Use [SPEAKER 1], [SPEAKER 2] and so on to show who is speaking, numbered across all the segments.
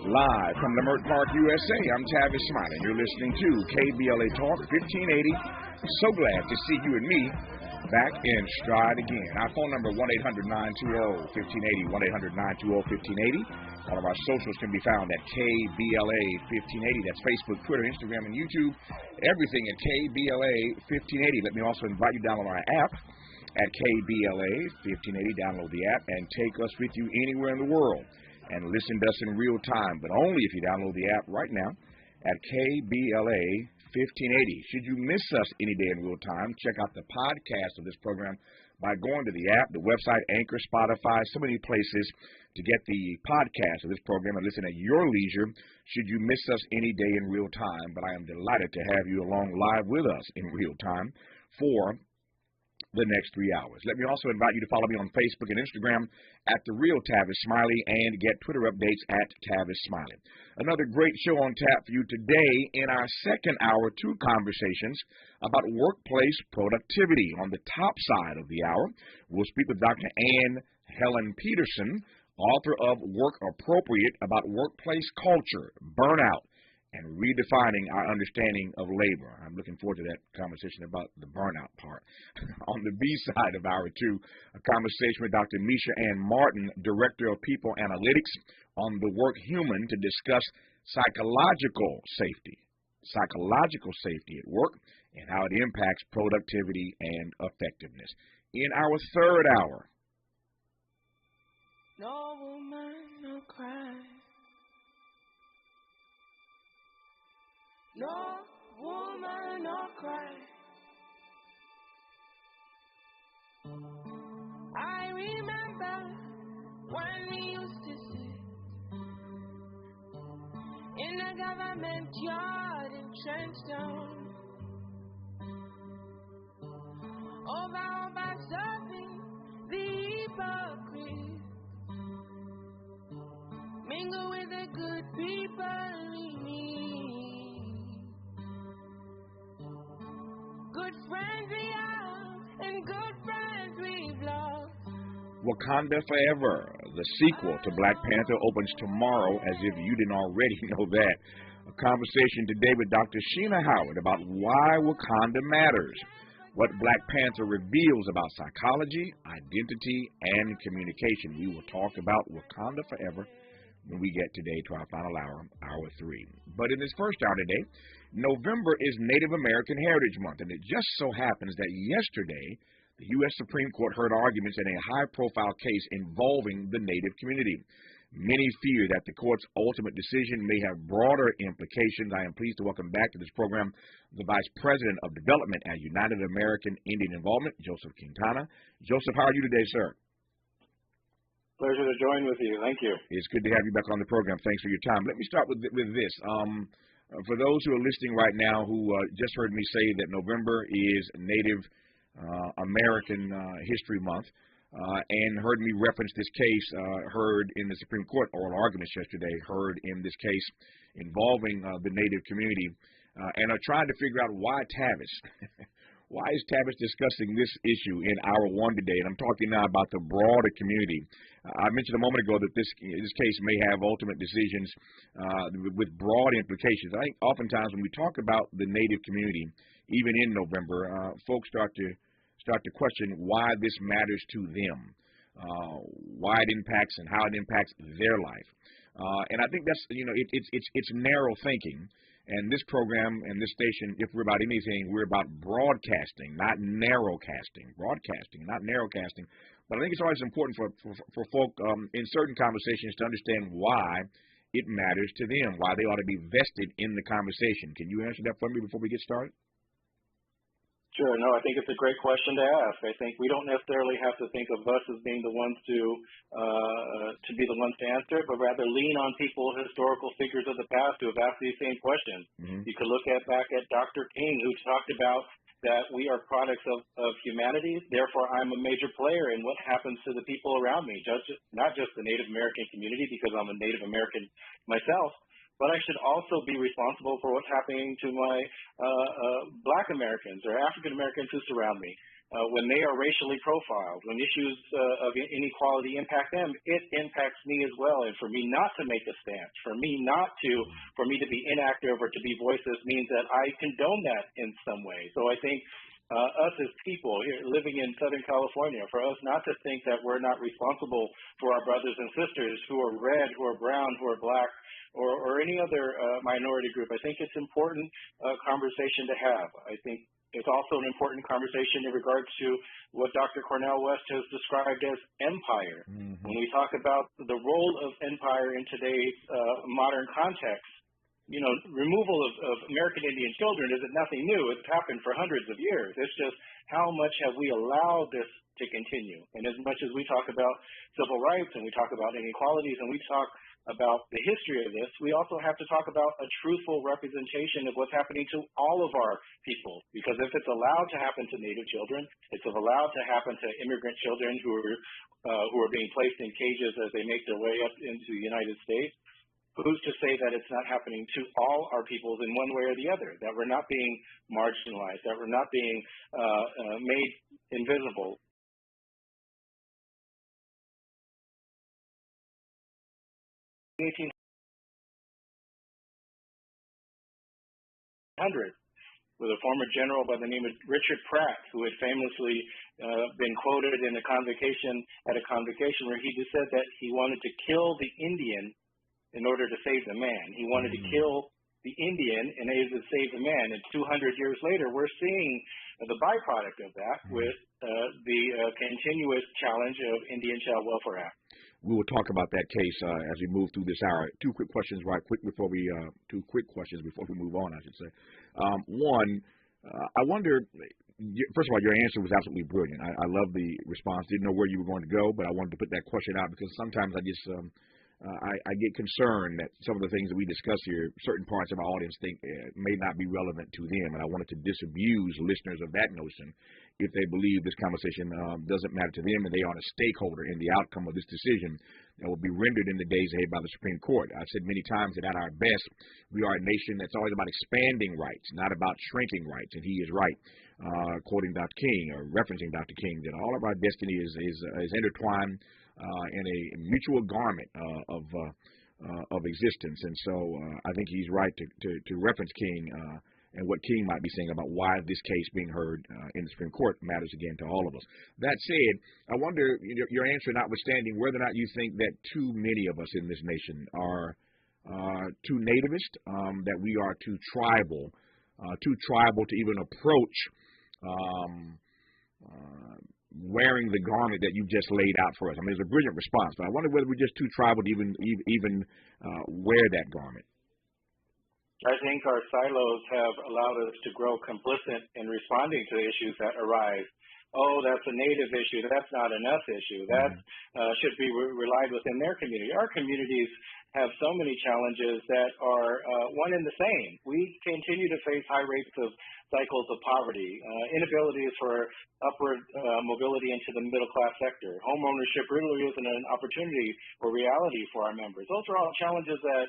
[SPEAKER 1] Live from Leimert Park, USA, I'm Tavis Smiley. You're listening to KBLA Talk 1580. So glad to see you and me back in stride again. Our phone number, 1-800-920-1580, 1-800-920-1580. All of our socials can be found at KBLA 1580. That's Facebook, Twitter, Instagram, and YouTube. Everything at KBLA 1580. Let me also invite you to download our app at KBLA 1580. Download the app and take us with you anywhere in the world and listen to us in real time, but only if you download the app right now at KBLA 1580. Should you miss us any day in real time, check out the podcast of this program by going to the app, the website, Anchor, Spotify, so many places to get the podcast of this program and listen at your leisure should you miss us any day in real time. But I am delighted to have you along live with us in real time for the next 3 hours. Let me also invite you to follow me on Facebook and Instagram at The Real Tavis Smiley and get Twitter updates at Tavis Smiley. Another great show on tap for you today. In our second hour, two conversations about workplace productivity. On the top side of the hour, we'll speak with Dr. Ann Helen Peterson, author of Work Appropriate, about workplace culture, burnout, and redefining our understanding of labor. I'm looking forward to that conversation about the burnout part. On the B side of hour two, a conversation with Dr. Misha Ann Martin, Director of People Analytics, on the work human to discuss psychological safety at work and how it impacts productivity and effectiveness. In our third hour,
[SPEAKER 2] no woman, no cry. No woman, no cry. I remember when we used to sit in a government yard in Trenchtown, over serving the hypocrite, mingle with the good people we need. Good friends we have, and good friends we've lost.
[SPEAKER 1] Wakanda Forever, the sequel to Black Panther, opens tomorrow, as if you didn't already know that. A conversation today with Dr. Sheena Howard about why Wakanda matters, what Black Panther reveals about psychology, identity, and communication. We will talk about Wakanda Forever when we get today to our final hour, hour three. But in this first hour today, November is Native American Heritage Month, and it just so happens that yesterday, the U.S. Supreme Court heard arguments in a high-profile case involving the Native community. Many fear that the court's ultimate decision may have broader implications. I am pleased to welcome back to this program the Vice President of Development at United American Indian Involvement, Joseph Quintana. Joseph, how are you today, sir?
[SPEAKER 3] Pleasure to join with you. Thank you.
[SPEAKER 1] It's good to have you back on the program. Thanks for your time. Let me start with this. For those who are listening right now who just heard me say that November is Native American History Month and heard me reference this case heard in the Supreme Court, oral arguments yesterday, heard in this case involving the Native community, and are trying to figure out why Tavis. Why is Tavis discussing this issue in hour one today? And I'm talking now about the broader community. I mentioned a moment ago that this case may have ultimate decisions with broad implications. I think oftentimes when we talk about the Native community, even in November, folks start to question why this matters to them, why it impacts and how it impacts their life. And I think that's it's narrow thinking. And this program and this station, if we're about anything, we're about broadcasting, not narrowcasting. Broadcasting, not narrowcasting. But I think it's always important for folk in certain conversations to understand why it matters to them, why they ought to be vested in the conversation. Can you answer that for me before we get started?
[SPEAKER 3] Sure. No, I think it's a great question to ask. I think we don't necessarily have to think of us as being the ones to be the ones to answer it, but rather lean on people, historical figures of the past who have asked these same questions. Mm-hmm. You could look back at Dr. King, who talked about that we are products of humanity. Therefore, I'm a major player in what happens to the people around me, not just the Native American community, because I'm a Native American myself, but I should also be responsible for what's happening to my Black Americans or African Americans who surround me. when they are racially profiled, when issues of inequality impact them, it impacts me as well. And for me not to make a stance, for me to be inactive or to be voiceless means that I condone that in some way. So I think us as people here living in Southern California, for us not to think that we're not responsible for our brothers and sisters who are red, who are brown, who are black, or any other minority group, I think it's important conversation to have. I think it's also an important conversation in regards to what Dr. Cornel West has described as empire. Mm-hmm. When we talk about the role of empire in today's modern context, you know, removal of American Indian children isn't nothing new. It's happened for hundreds of years. It's just how much have we allowed this to continue? And as much as we talk about civil rights and we talk about inequalities and we talk about the history of this, we also have to talk about a truthful representation of what's happening to all of our people. Because if it's allowed to happen to Native children, it's allowed to happen to immigrant children who are being placed in cages as they make their way up into the United States, who's to say that it's not happening to all our peoples in one way or the other, that we're not being marginalized, that we're not being made invisible? In 1800, with a former general by the name of Richard Pratt, who had famously been quoted at a convocation where he just said that he wanted to kill the Indian in order to save the man. He wanted to kill the Indian in order to save the man. And 200 years later, we're seeing the byproduct of that with the continuous challenge of Indian Child Welfare Act.
[SPEAKER 1] We will talk about that case as we move through this hour. Two quick questions before we move on, I should say. One, I wonder, first of all, your answer was absolutely brilliant. I love the response. Didn't know where you were going to go, but I wanted to put that question out because sometimes I just I get concerned that some of the things that we discuss here, certain parts of our audience think may not be relevant to them, and I wanted to disabuse listeners of that notion if they believe this conversation doesn't matter to them and they aren't a stakeholder in the outcome of this decision that will be rendered in the days ahead by the Supreme Court. I've said many times that at our best, we are a nation that's always about expanding rights, not about shrinking rights, and he is right, quoting Dr. King, or referencing Dr. King, that all of our destiny is intertwined in a mutual garment of existence. And so I think he's right to reference King and what King might be saying about why this case being heard in the Supreme Court matters again to all of us. That said, I wonder, your answer notwithstanding, whether or not you think that too many of us in this nation are too nativist, that we are too tribal to even approach wearing the garment that you just laid out for us. I mean, it's a brilliant response, but I wonder whether we're just too tribal to even wear that garment.
[SPEAKER 3] I think our silos have allowed us to grow complicit in responding to issues that arise. Oh, that's a Native issue. That's not an us issue. That should be relied within their community. Our communities have so many challenges that are one and the same. We continue to face high rates of cycles of poverty, inabilities for upward mobility into the middle-class sector. Home ownership really isn't an opportunity or reality for our members. Those are all challenges that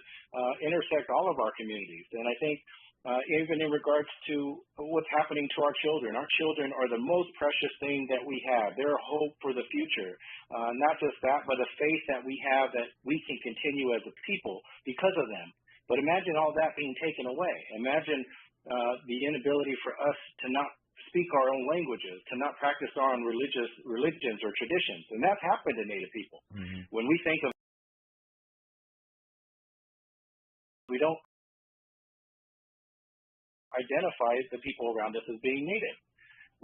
[SPEAKER 3] intersect all of our communities. And I think even in regards to what's happening to our children are the most precious thing that we have. They're a hope for the future. Not just that, but a faith that we have that we can continue as a people because of them. But imagine all that being taken away. Imagine the inability for us to not speak our own languages, to not practice our own religions or traditions. And that's happened to Native people. Mm-hmm. When we think of, we don't identify the people around us as being Native.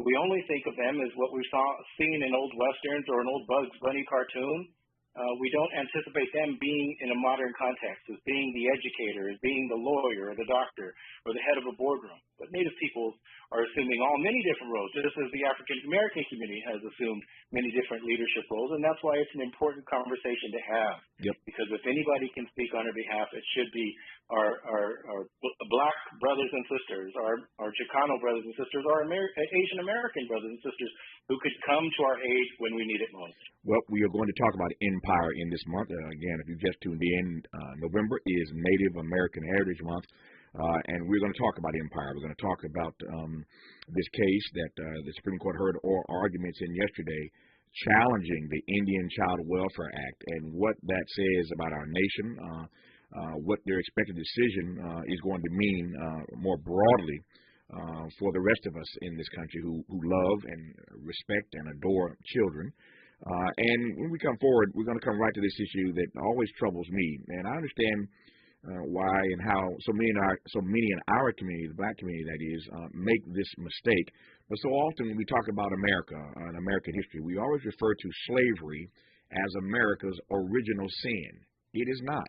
[SPEAKER 3] We only think of them as what we've seen in old Westerns or an old Bugs Bunny cartoon. We don't anticipate them being in a modern context as being the educator, as being the lawyer or the doctor or the head of a boardroom. But Native peoples are assuming many different roles, just as the African American community has assumed many different leadership roles, and that's why it's an important conversation to have. Yep. Because if anybody can speak on our behalf, it should be our Black brothers and sisters, our Chicano brothers and sisters, our Asian American brothers and sisters who could come to our aid when we need it most.
[SPEAKER 1] Well, we are going to talk about empire in this month. Again, if you just tuned in, November is Native American Heritage Month. And we're going to talk about empire. We're going to talk about this case that the Supreme Court heard oral arguments in yesterday, challenging the Indian Child Welfare Act and what that says about our nation, what their expected decision is going to mean more broadly for the rest of us in this country who love and respect and adore children. And when we come forward, we're going to come right to this issue that always troubles me. And I understand why and how so many in our community, the black community that is, make this mistake. But so often when we talk about America and American history, we always refer to slavery as America's original sin. It is not.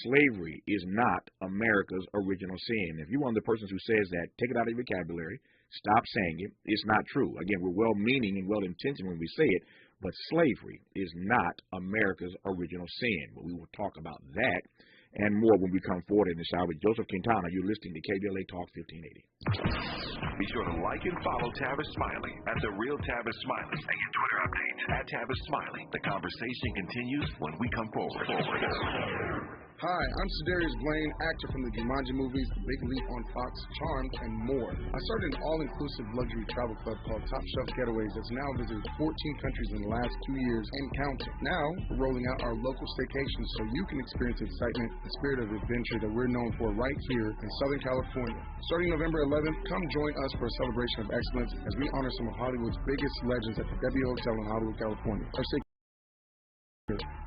[SPEAKER 1] Slavery is not America's original sin. If you're one of the persons who says that, take it out of your vocabulary. Stop saying it. It's not true. Again, we're well-meaning and well-intentioned when we say it, but slavery is not America's original sin. But we will talk about that and more when we come forward in this hour with Joseph Quintana. You're listening to KBLA Talk 1580.
[SPEAKER 4] Be sure to like and follow Tavis Smiley at The Real Tavis Smiley and get Twitter updates at Tavis Smiley. The conversation continues when we come forward.
[SPEAKER 5] Hi, I'm Sedarius Blaine, actor from the Jumanji movies, The Big Leap on Fox, Charmed, and more. I started an all-inclusive luxury travel club called Top Shelf Getaways that's now visited 14 countries in the last 2 years and counting. Now, we're rolling out our local staycations so you can experience the excitement and spirit of adventure that we're known for right here in Southern California. Starting November 11th, come join us for a celebration of excellence as we honor some of Hollywood's biggest legends at the W Hotel in Hollywood, California. Our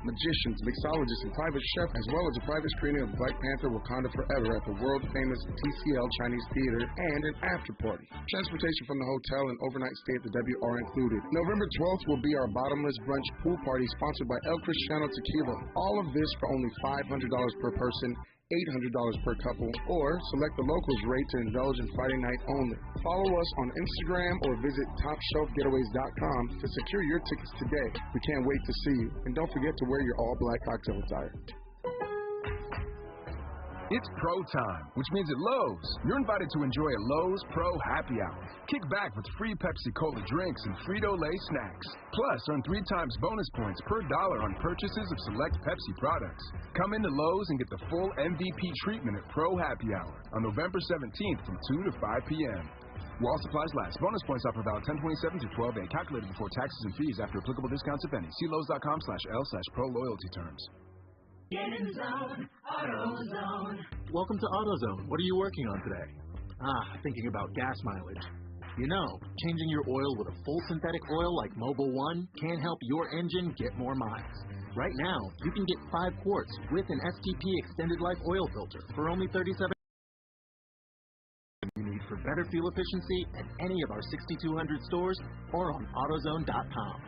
[SPEAKER 5] magicians, mixologists, and private chef, as well as a private screening of Black Panther Wakanda Forever at the world-famous TCL Chinese Theater, and an after-party. Transportation from the hotel and overnight stay at the W are included. November 12th will be our bottomless brunch pool party sponsored by El Cristiano Tequila. All of this for only $500 per person, $800 per couple, or select the locals rate to indulge in Friday night only. Follow us on Instagram or visit TopShelfGetaways.com to secure your tickets today. We can't wait to see you. And don't forget to wear your all-black cocktail attire.
[SPEAKER 6] It's Pro Time, which means at Lowe's, you're invited to enjoy a Lowe's Pro Happy Hour. Kick back with free Pepsi Cola drinks and Frito-Lay snacks. Plus, earn 3 times bonus points per dollar on purchases of select Pepsi products. Come into Lowe's and get the full MVP treatment at Pro Happy Hour on November 17th from 2 to 5 p.m. While supplies last. Bonus points offer valid 10/27 through 12/8. Calculated before taxes and fees after applicable discounts, if any. See Lowes.com/L/Pro Loyalty terms.
[SPEAKER 2] Get in the zone, AutoZone.
[SPEAKER 7] Welcome to AutoZone. What are you working on today? Thinking about gas mileage. You know, changing your oil with a full synthetic oil like Mobil 1 can help your engine get more miles. Right now, you can get 5 quarts with an STP extended life oil filter for only $37. You need for better fuel efficiency at any of our 6,200 stores or on AutoZone.com.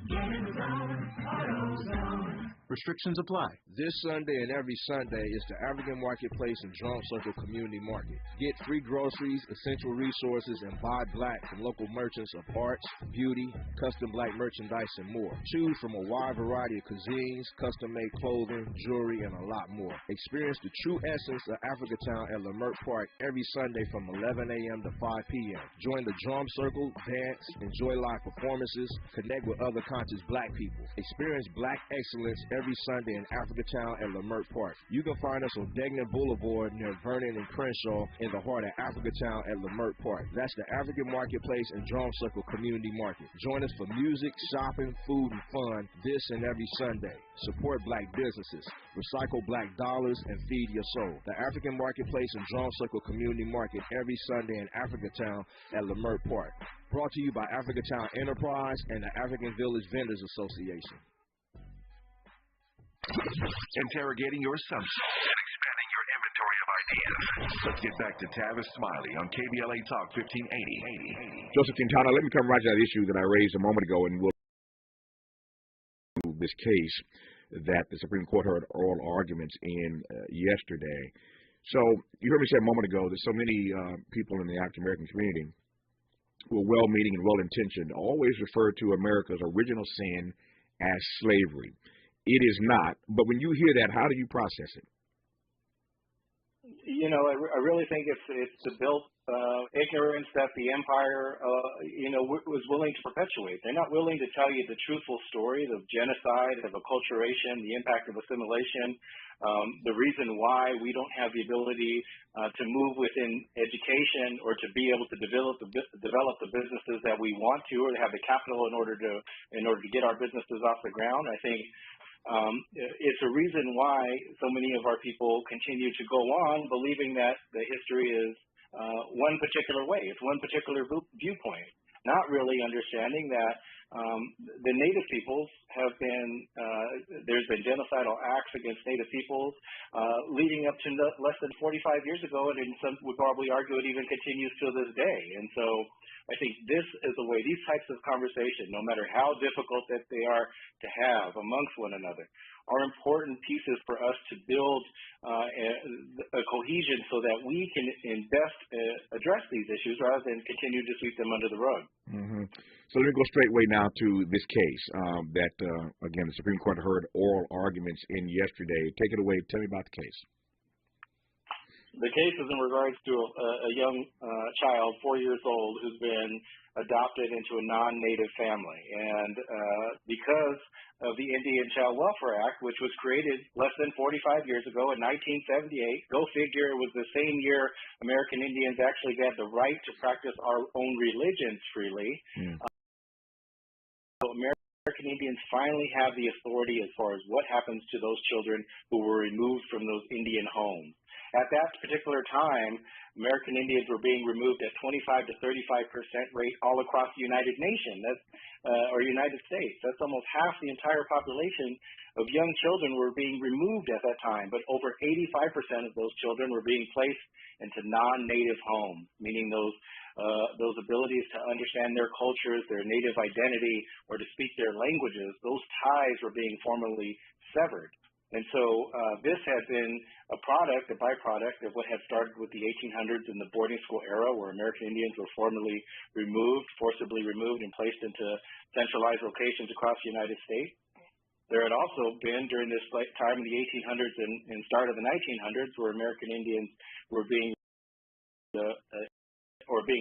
[SPEAKER 2] Get in the zone, AutoZone.
[SPEAKER 7] Restrictions apply.
[SPEAKER 8] This Sunday and every Sunday is the African Marketplace and Drum Circle Community Market. Get free groceries, essential resources, and buy black from local merchants of arts, beauty, custom black merchandise, and more. Choose from a wide variety of cuisines, custom-made clothing, jewelry, and a lot more. Experience the true essence of Africatown at Lamert Park every Sunday from 11 a.m. to 5 p.m. Join the Drum Circle, dance, enjoy live performances, connect with other conscious black people. Experience black excellence every Sunday in Africatown at Lamert Park. You can find us on Degnan Boulevard near Vernon and Crenshaw in the heart of Africatown at Lamert Park. That's the African Marketplace and Drum Circle Community Market. Join us for music, shopping, food, and fun this and every Sunday. Support black businesses, recycle black dollars, and feed your soul. The African Marketplace and Drum Circle Community Market every Sunday in Africatown at Lamert Park. Brought to you by Africatown Enterprise and the African Village Vendors Association.
[SPEAKER 4] Interrogating your assumptions and expanding your inventory of ideas. Let's get back to Tavis Smiley on KBLA Talk 1580.
[SPEAKER 1] Joseph Quintana, let me come right to that issue that I raised a moment ago, and we'll this case that the Supreme Court heard oral arguments in yesterday. So you heard me say a moment ago that so many people in the African American community who are well-meaning and well-intentioned always refer to America's original sin as slavery. It is not, but when you hear that, how do you process it?
[SPEAKER 3] You know, I really think it's the built ignorance that the empire, was willing to perpetuate. They're not willing to tell you the truthful stories of genocide, of acculturation, the impact of assimilation, the reason why we don't have the ability to move within education or to be able to develop the businesses that we want to, or to have the capital in order to get our businesses off the ground. I think it's a reason why so many of our people continue to go on believing that the history is one particular way. It's one particular viewpoint, not really understanding that the Native peoples have been, there's been genocidal acts against Native peoples leading up to less than 45 years ago, and some would probably argue it even continues to this day. And so I think this is the way, these types of conversation, no matter how difficult that they are to have amongst one another, are important pieces for us to build a cohesion so that we can best address these issues rather than continue to sweep them under the rug.
[SPEAKER 1] Mm-hmm. So let me go straightway now to this case that, again, the Supreme Court heard oral arguments in yesterday. Take it away. Tell me about the case.
[SPEAKER 3] The case is in regards to a young child, 4 years old, who's been adopted into a non-native family. And because of the Indian Child Welfare Act, which was created less than 45 years ago in 1978, go figure, it was the same year American Indians actually had the right to practice our own religions freely. So American Indians finally have the authority as far as what happens to those children who were removed from those Indian homes. At that particular time, American Indians were being removed at 25 to 35% rate all across the United States. That's almost half the entire population of young children were being removed at that time, but over 85% of those children were being placed into non-native homes, meaning those abilities to understand their cultures, their native identity, or to speak their languages, those ties were being formally severed. And so this had been a byproduct of what had started with the 1800s in the boarding school era, where American Indians were forcibly removed and placed into centralized locations across the United States. There had also been, during this time in the 1800s and start of the 1900s, where American Indians were being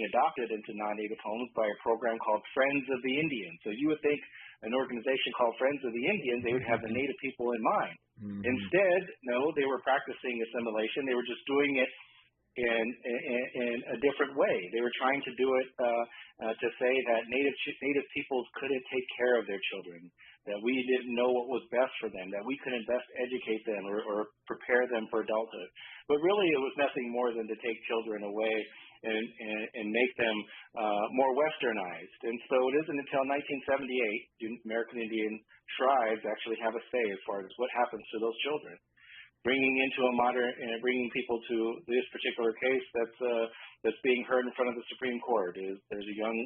[SPEAKER 3] adopted into non-native homes by a program called Friends of the Indians. So you would think an organization called Friends of the Indians, they would have the native people in mind. Mm-hmm. Instead, no, they were practicing assimilation. They were just doing it in a different way. They were trying to do it to say that native peoples couldn't take care of their children, that we didn't know what was best for them, that we couldn't best educate them or prepare them for adulthood. But really, it was nothing more than to take children away and make them more westernized. And so it isn't until 1978 do American Indian tribes actually have a say as far as what happens to those children. Bringing people to this particular case that's being heard in front of the Supreme Court is there's a young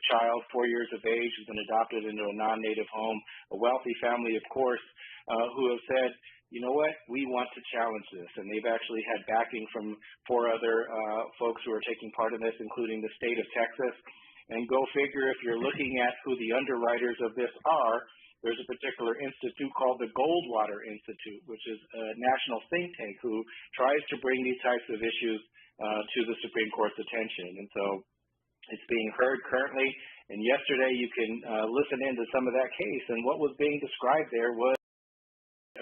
[SPEAKER 3] child, 4 years of age, who's been adopted into a non-native home, a wealthy family, of course, who have said, you know what, we want to challenge this. And they've actually had backing from 4 other folks who are taking part in this, including the state of Texas. And go figure, if you're looking at who the underwriters of this are, there's a particular institute called the Goldwater Institute, which is a national think tank who tries to bring these types of issues to the Supreme Court's attention. And so it's being heard currently. And yesterday you can listen into some of that case. And what was being described there was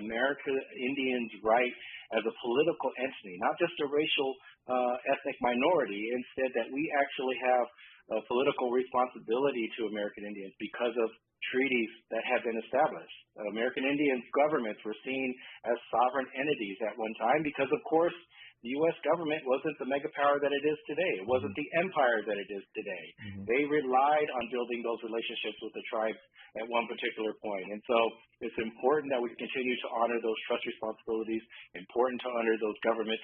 [SPEAKER 3] American Indians' right as a political entity, not just a racial ethnic minority, instead that we actually have a political responsibility to American Indians because of treaties that had been established. American Indian governments were seen as sovereign entities at one time because, of course, the U.S. government wasn't the mega power that it is today. It wasn't the empire that it is today. Mm-hmm. They relied on building those relationships with the tribes at one particular point. And so it's important that we continue to honor those trust responsibilities, important to honor those government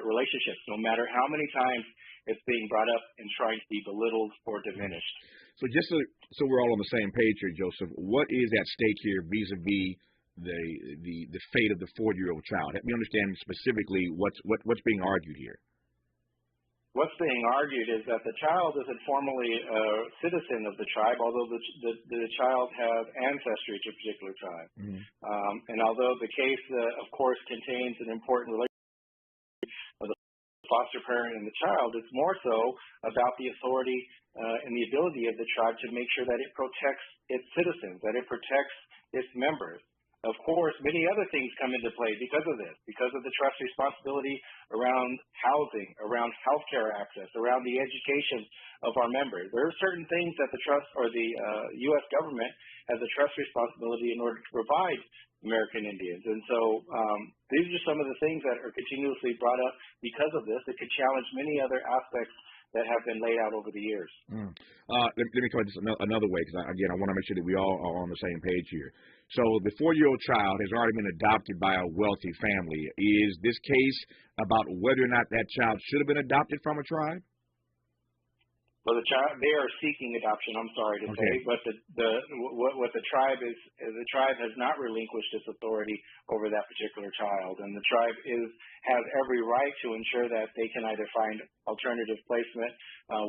[SPEAKER 3] relationships, no matter how many times it's being brought up and trying to be belittled or diminished.
[SPEAKER 1] So just so we're all on the same page here, Joseph, what is at stake here vis-a-vis the fate of the 4-year-old child? Help me understand specifically what's being argued here.
[SPEAKER 3] What's being argued is that the child isn't formally a citizen of the tribe, although the child has ancestry to a particular tribe. Mm-hmm. And although the case, of course, contains an important relationship of the foster parent and the child. It's more so about the authority and the ability of the tribe to make sure that it protects its citizens, that it protects its members. Of course, many other things come into play because of this, because of the trust responsibility around housing, around healthcare access, around the education of our members. There are certain things that the trust or the U.S. government has a trust responsibility in order to provide American Indians. And so these are some of the things that are continuously brought up because of this. It could challenge many other aspects that have been laid out over the years.
[SPEAKER 1] Let me try this another way, because, again, I want to make sure that we all are on the same page here. So the 4-year-old child has already been adopted by a wealthy family. Is this case about whether or not that child should have been adopted from a tribe?
[SPEAKER 3] Well, they are seeking adoption. I'm sorry to say, but what the tribe is, the tribe has not relinquished its authority over that particular child, and the tribe has every right to ensure that they can either find alternative placement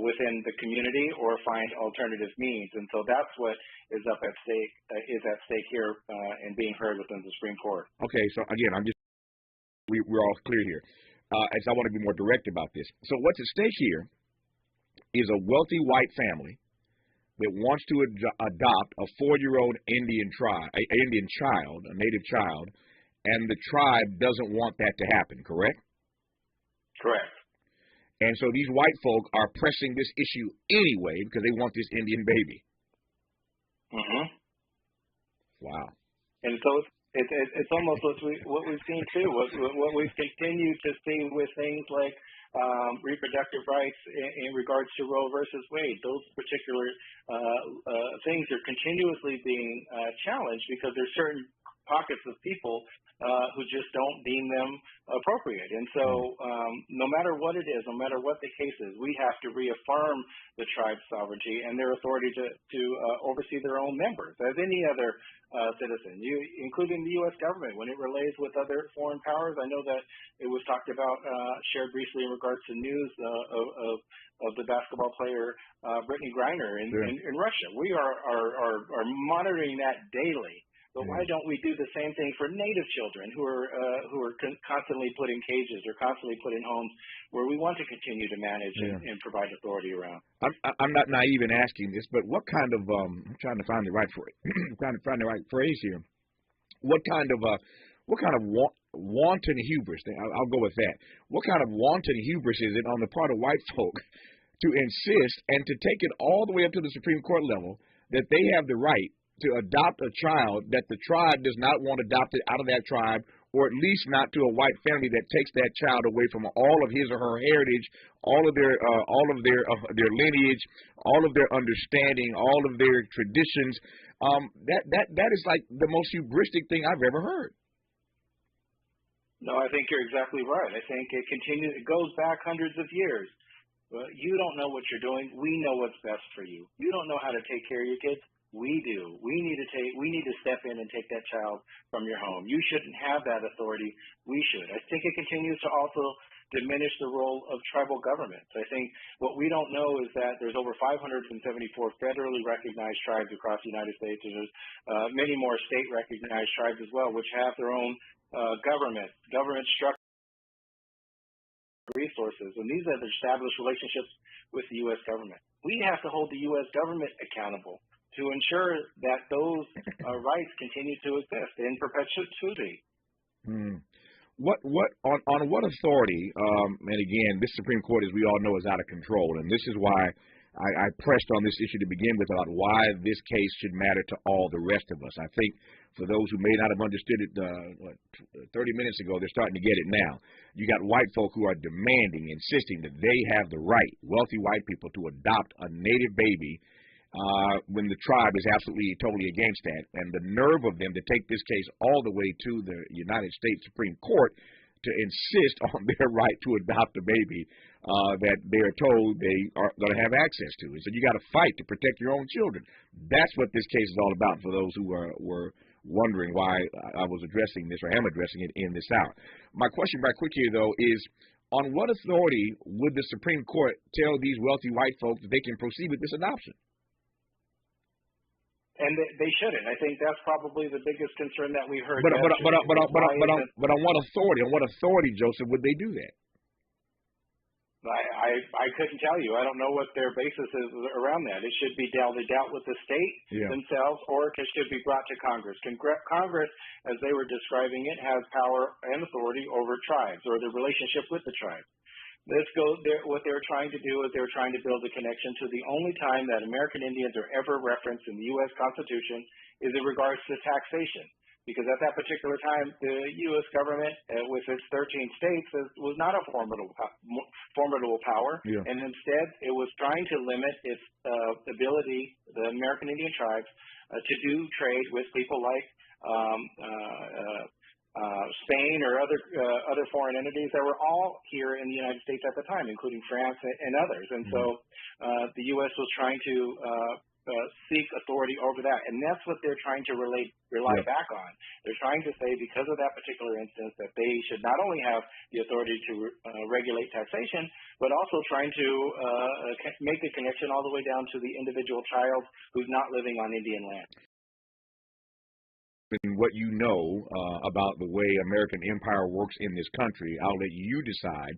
[SPEAKER 3] within the community or find alternative means, and so that's what is at stake here and being heard within the Supreme Court.
[SPEAKER 1] Okay, so again, we're all clear here, as I want to be more direct about this. So what's at stake here is a wealthy white family that wants to adopt a 4-year-old Indian child, a native child, and the tribe doesn't want that to happen, correct?
[SPEAKER 3] Correct.
[SPEAKER 1] And so these white folk are pressing this issue anyway because they want this Indian baby.
[SPEAKER 3] Mm-hmm.
[SPEAKER 1] Wow.
[SPEAKER 3] And so it's almost what we've seen too, what we've continued to see with things like reproductive rights in regards to Roe versus Wade. Those particular things are continuously being challenged because there's certain pockets of people who just don't deem them appropriate. And so no matter what it is, no matter what the case is, we have to reaffirm the tribe's sovereignty and their authority to oversee their own members, as any other citizen, including the U.S. government. When it relates with other foreign powers, I know that it was talked about, shared briefly in regards to news of the basketball player Brittany Griner in Russia. We are monitoring that daily. But why don't we do the same thing for Native children who are constantly put in cages or constantly put in homes where we want to continue to manage and provide authority around?
[SPEAKER 1] I'm not naive in asking this, but what kind of I'm trying to find the right phrase. trying to find the right phrase here. What kind of wanton hubris? I'll go with that. What kind of wanton hubris is it on the part of white folk to insist and to take it all the way up to the Supreme Court level that they have the right to adopt a child that the tribe does not want adopted out of that tribe, or at least not to a white family that takes that child away from all of his or her heritage, all of their lineage, all of their understanding, all of their traditions. That is like the most hubristic thing I've ever heard.
[SPEAKER 3] No, I think you're exactly right. I think it goes back hundreds of years. You don't know what you're doing. We know what's best for you. You don't know how to take care of your kids. We do. We need to step in and take that child from your home. You shouldn't have that authority. We should. I think it continues to also diminish the role of tribal governments. I think what we don't know is that there's over 574 federally recognized tribes across the United States. There's many more state recognized tribes as well, which have their own government structure, resources, and these have established relationships with the U.S. government. We have to hold the U.S. government accountable to ensure that those rights continue to exist in perpetuity.
[SPEAKER 1] What on what authority? And again, this Supreme Court, as we all know, is out of control, and this is why I pressed on this issue to begin with about why this case should matter to all the rest of us. I think for those who may not have understood it 30 minutes ago, they're starting to get it now. You got white folk who are demanding, insisting that they have the right, wealthy white people, to adopt a native baby when the tribe is absolutely, totally against that. And the nerve of them to take this case all the way to the United States Supreme Court to insist on their right to adopt a baby that they are told they are going to have access to. And so you got to fight to protect your own children. That's what this case is all about for those who were wondering why I was addressing this or am addressing it in this hour. My question right quick here, though, is on what authority would the Supreme Court tell these wealthy white folks that they can proceed with this adoption?
[SPEAKER 3] And they shouldn't. I think that's probably the biggest concern that we heard.
[SPEAKER 1] But on what authority, Joseph, would they do that?
[SPEAKER 3] I couldn't tell you. I don't know what their basis is around that. It should be dealt with the state themselves, or it should be brought to Congress. Congress, as they were describing it, has power and authority over tribes or the relationship with the tribes. What they're trying to do is they're trying to build a connection to the only time that American Indians are ever referenced in the U.S. Constitution is in regards to taxation. Because at that particular time, the U.S. government, with its 13 states, was not a formidable power, and instead it was trying to limit its ability, the American Indian tribes, to do trade with people like Spain or other foreign entities that were all here in the United States at the time, including France and others. And so the U.S. was trying to seek authority over that, and that's what they're trying to rely back on. They're trying to say, because of that particular instance, that they should not only have the authority to regulate taxation, but also trying to make the connection all the way down to the individual child who's not living on Indian land.
[SPEAKER 1] And what you know about the way American empire works in this country, I'll let you decide.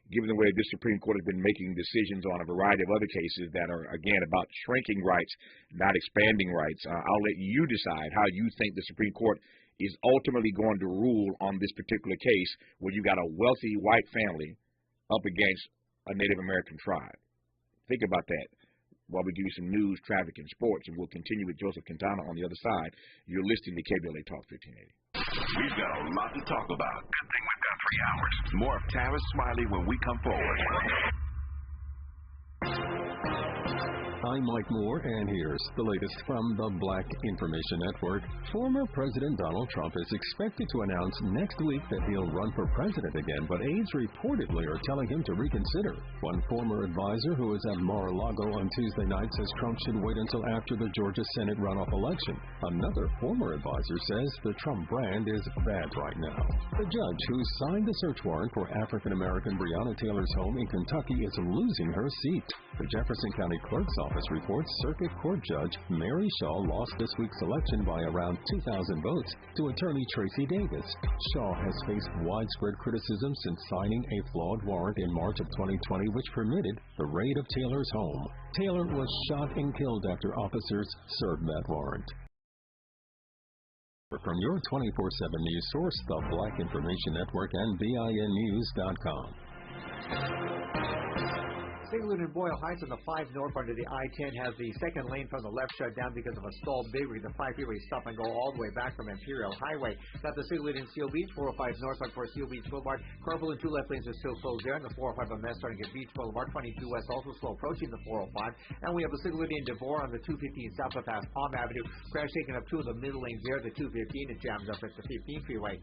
[SPEAKER 1] Given the way the Supreme Court has been making decisions on a variety of other cases that are, again, about shrinking rights, not expanding rights, I'll let you decide how you think the Supreme Court is ultimately going to rule on this particular case where you got a wealthy white family up against a Native American tribe. Think about that while we give you some news, traffic, and sports, and we'll continue with Joseph Quintana on the other side. You're listening to KBLA Talk 1580.
[SPEAKER 4] We've got a lot to talk about. Good thing we've got 3 hours. More of Tavis Smiley when we come forward.
[SPEAKER 9] I'm Mike Moore, and here's the latest from the Black Information Network. Former President Donald Trump is expected to announce next week that he'll run for president again, but aides reportedly are telling him to reconsider. One former advisor who was at Mar-a-Lago on Tuesday night says Trump should wait until after the Georgia Senate runoff election. Another former advisor says the Trump brand is bad right now. The judge who signed the search warrant for African-American Breonna Taylor's home in Kentucky is losing her seat. The Jefferson County Clerk's Office reports Circuit Court Judge Mary Shaw lost this week's election by around 2,000 votes to attorney Tracy Davis. Shaw has faced widespread criticism since signing a flawed warrant in March of 2020, which permitted the raid of Taylor's home. Taylor was shot and killed after officers served that warrant. From your 24/7 news source, the Black Information Network and BINnews.com.
[SPEAKER 10] Sigler and Boyle Heights on the 5 north under the I-10 has the second lane from the left shut down because of a stalled Big Rig. The 5 freeway stop and go all the way back from Imperial Highway. Got the Sigler in Seal Beach, 405 northbound for Seal Beach Boulevard. Carpool and 2 left lanes are still closed there. And the 405 on Mess starting at Beach Boulevard. 22 west also slow approaching the 405. And we have a Sigler in Devore on the 215 south of past Palm Avenue. Crash taking up 2 of the middle lanes there. The 215 it jams up at the 15 freeway.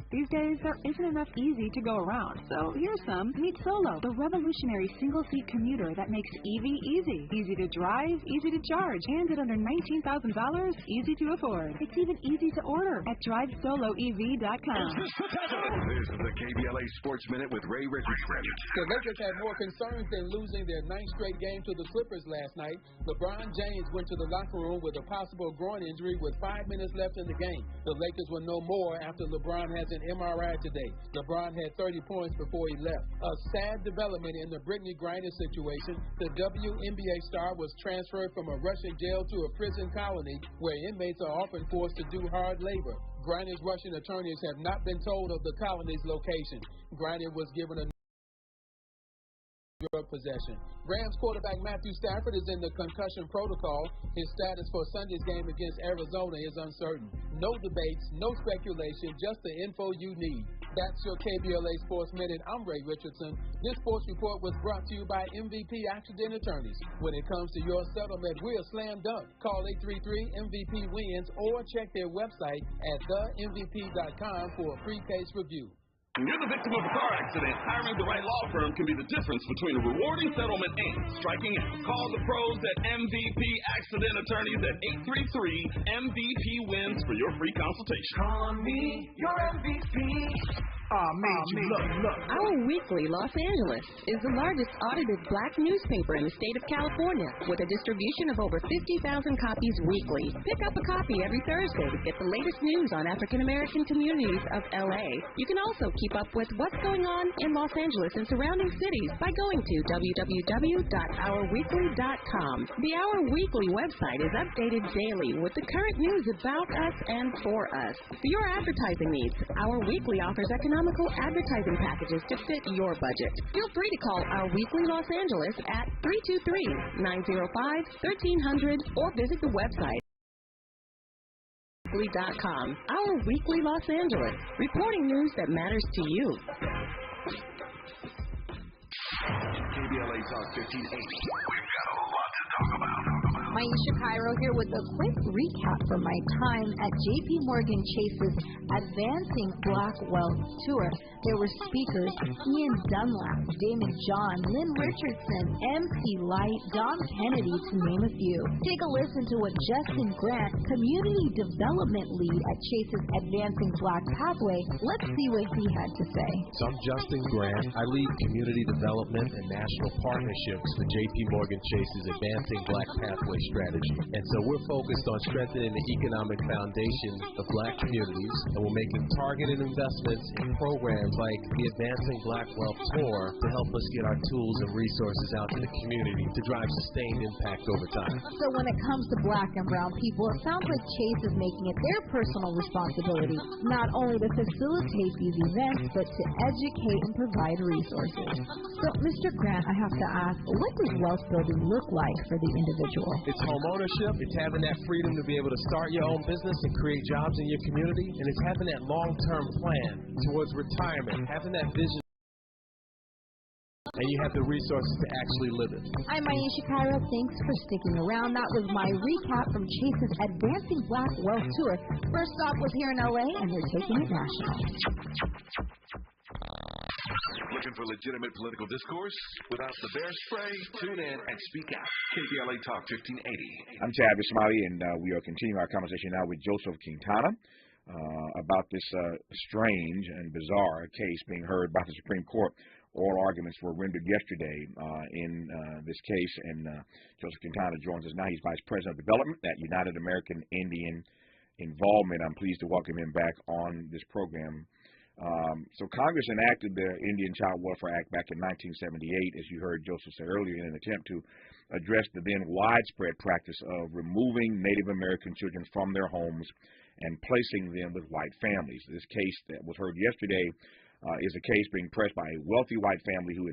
[SPEAKER 11] These days, there isn't enough easy to go around. So here's some. Meet Solo, the revolutionary single-seat commuter that makes EV easy. Easy to drive, easy to charge, and at under $19,000, easy to afford. It's even easy to order at drivesoloev.com.
[SPEAKER 4] This is the KBLA Sports Minute with Ray Richardson.
[SPEAKER 12] The Lakers had more concerns than losing their 9th straight game to the Clippers last night. LeBron James went to the locker room with a possible groin injury with 5 minutes left in the game. The Lakers will know more after LeBron has an MRI today. LeBron had 30 points before he left. A sad development in the Brittany Griner situation. The WNBA star was transferred from a Russian jail to a prison colony where inmates are often forced to do hard labor. Griner's Russian attorneys have not been told of the colony's location. Griner was given a York possession. Rams quarterback Matthew Stafford is in the concussion protocol. His status for Sunday's game against Arizona is uncertain. No debates, no speculation, just the info you need. That's your KBLA Sports Minute. I'm Ray Richardson. This sports report was brought to you by MVP Accident Attorneys. When it comes to your settlement, we're slam dunk. Call 833-MVP-WINS or check their website at themvp.com for a free case review.
[SPEAKER 13] When you're the victim of a car accident, hiring the right law firm can be the difference between a rewarding settlement and striking out. Call the pros at MVP Accident Attorneys at 833-MVP-WINS for your free consultation.
[SPEAKER 2] Call me your MVP.
[SPEAKER 14] Our Weekly Los Angeles is the largest audited black newspaper in the state of California with a distribution of over 50,000 copies weekly. Pick up a copy every Thursday to get the latest news on African American communities of LA. You can also keep up with what's going on in Los Angeles and surrounding cities by going to www.ourweekly.com. The Our Weekly website is updated daily with the current news about us and for us. For your advertising needs, Our Weekly offers economical advertising packages to fit your budget. Feel free to call Our Weekly Los Angeles at 323-905-1300 or visit the website weekly.com. Our Weekly Los Angeles, reporting news that matters to you.
[SPEAKER 4] KBLA Talk 1580. We've got a lot to talk about.
[SPEAKER 15] Maisha Cairo here with a quick recap from my time at JP Morgan Chase's Advancing Black Wealth Tour. There were speakers Ian Dunlap, Damon John, Lynn Richardson, MC Light, Don Kennedy, to name a few. Take a listen to what Justin Grant, Community Development Lead at Chase's Advancing Black Pathway, let's see what he had to say.
[SPEAKER 16] So I'm Justin Grant. I lead Community Development and National Partnerships for JP Morgan Chase's Advancing Black Pathway strategy. And so we're focused on strengthening the economic foundation of black communities, and we're making targeted investments in programs like the Advancing Black Wealth Tour to help us get our tools and resources out to the community to drive sustained impact over time.
[SPEAKER 15] So when it comes to black and brown people, it sounds like Chase is making it their personal responsibility not only to facilitate these events, but to educate and provide resources. So, Mr. Grant, I have to ask, what does wealth building look like for the individual?
[SPEAKER 16] It's home ownership, it's having that freedom to be able to start your own business and create jobs in your community, and it's having that long-term plan towards retirement, having that vision, and you have the resources to actually live it.
[SPEAKER 15] I'm Maisha Cairo. Thanks for sticking around. That was my recap from Chase's Advancing Black Wealth Tour. First stop was here in LA, and they're taking it national.
[SPEAKER 4] Looking for legitimate political discourse without the bear spray? Tune in and speak out. KBLA Talk 1580.
[SPEAKER 1] I'm Tavis Smiley, and we are continuing our conversation now with Joseph Quintana about this strange and bizarre case being heard by the Supreme Court. Oral arguments were rendered yesterday in this case, and Joseph Quintana joins us now. He's Vice President of Development at United American Indian Involvement. I'm pleased to welcome him back on this program. So Congress enacted the Indian Child Welfare Act back in 1978, as you heard Joseph say earlier, in an attempt to address the then widespread practice of removing Native American children from their homes and placing them with white families. This case that was heard yesterday is a case being pressed by a wealthy white family who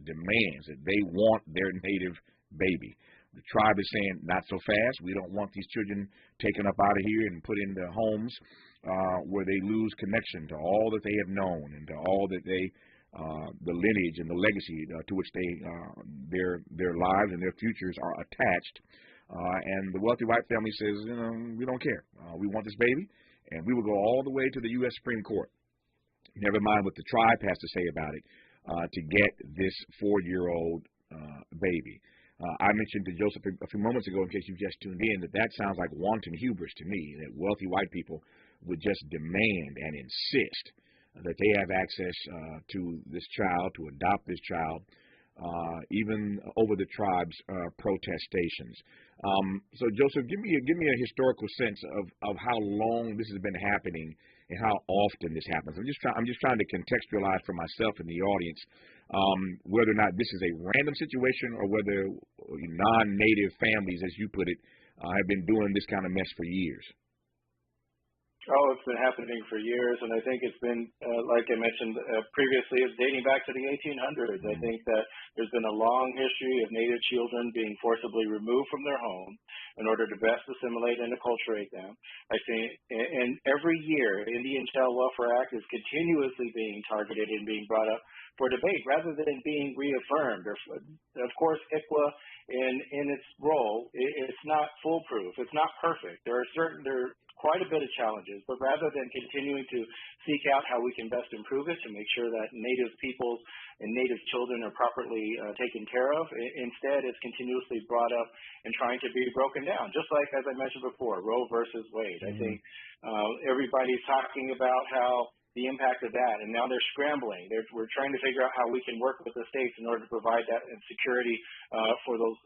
[SPEAKER 1] demands that they want their Native baby. The tribe is saying, not so fast. We don't want these children taken up out of here and put into homes where they lose connection to all that they have known and to all that they, the lineage and the legacy to which they, their lives and their futures are attached. And the wealthy white family says, we don't care. We want this baby, and we will go all the way to the U.S. Supreme Court. Never mind what the tribe has to say about it to get this 4-year-old baby. I mentioned to Joseph a few moments ago, in case you just tuned in, that sounds like wanton hubris to me, that wealthy white people would just demand and insist that they have access to this child, to adopt this child, even over the tribe's protestations. So, Joseph, give me a historical sense of how long this has been happening and how often this happens. I'm just trying to contextualize for myself and the audience whether or not this is a random situation or whether non-native families, as you put it, have been doing this kind of mess for years.
[SPEAKER 3] Oh, it's been happening for years, and I think it's been, like I mentioned previously, it's dating back to the 1800s. I think that there's been a long history of Native children being forcibly removed from their home in order to best assimilate and acculturate them. I think, and every year, Indian Child Welfare Act is continuously being targeted and being brought up for debate rather than being reaffirmed. Of course, ICWA, in its role, it's not foolproof. It's not perfect. There are quite a bit of challenges, but rather than continuing to seek out how we can best improve it to make sure that Native peoples and Native children are properly taken care of, instead it's continuously brought up and trying to be broken down, just like, as I mentioned before, Roe versus Wade. I think everybody's talking about how the impact of that, and now they're scrambling. We're trying to figure out how we can work with the states in order to provide that security for those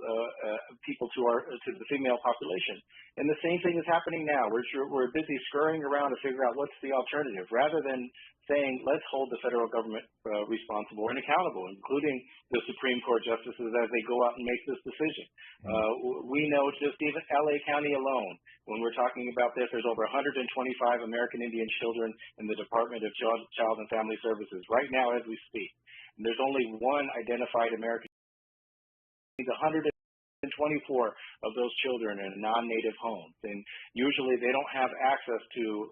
[SPEAKER 3] people to the female population. And the same thing is happening now. We're busy scurrying around to figure out what's the alternative, rather than saying let's hold the federal government responsible and accountable, including the Supreme Court justices as they go out and make this decision. We know just even LA County alone, when we're talking about this, there's over 125 American Indian children in the Department of Child and Family Services right now as we speak. And there's only one identified American. 124 of those children in non-native homes, and usually they don't have access to